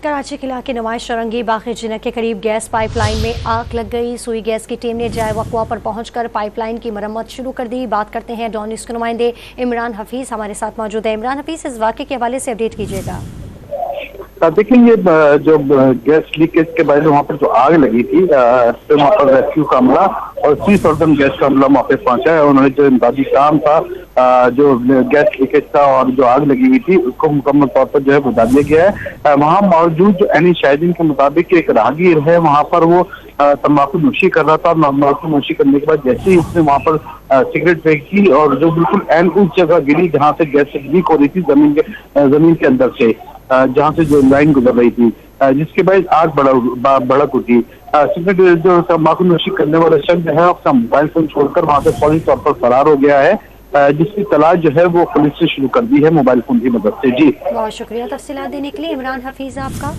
कराची के इलाके नवाज शरंगी बाग़ जिना के करीब गैस पाइपलाइन में आग लग गई। सुई गैस की टीम ने जाए वक़्वा पर पहुंचकर पाइपलाइन की मरम्मत शुरू कर दी। बात करते हैं डॉन न्यूज़ के नुमाइंदे इमरान हफीज़ हमारे साथ मौजूद है। इमरान हफीज़, इस वाक़े के हवाले से अपडेट कीजिएगा। देखिए, ये जो गैस लीकेज के बाद वहाँ पर जो आग लगी थी, फिर वहाँ पर रेस्क्यू का अमला और 30 अर्धन गैस का अमला वहाँ पे पहुंचा है। उन्होंने जो इमदादी काम था, जो गैस लीकेज था और जो आग लगी हुई थी, उसको मुकम्मल तौर पर जो है बुझा दिया गया है। वहाँ मौजूद जो एनी शाहिदीन के मुताबिक एक राहगीर है, वहाँ पर वो तम्बाकू नोशी कर रहा था। तम्बाकू नोशी करने के बाद जैसे ही उसने वहाँ पर सिगरेट फेंकी और जो बिल्कुल एन उस जगह गिरी जहाँ से गैस लीक हो रही थी, जमीन के अंदर से, जहाँ से जो लाइन गुजर रही थी, जिसके बाद आग भड़क उठी। सिगरेट जो तम्बाकू नोशी करने वाला शख्स जो है, अपना मोबाइल फोन छोड़कर वहाँ से फौरी तौर पर फरार हो गया है, जिसकी तलाश जो है वो पुलिस से शुरू कर दी है मोबाइल फोन की मदद से। जी, बहुत शुक्रिया तफसीलात देने के लिए इमरान हफीज़ आपका।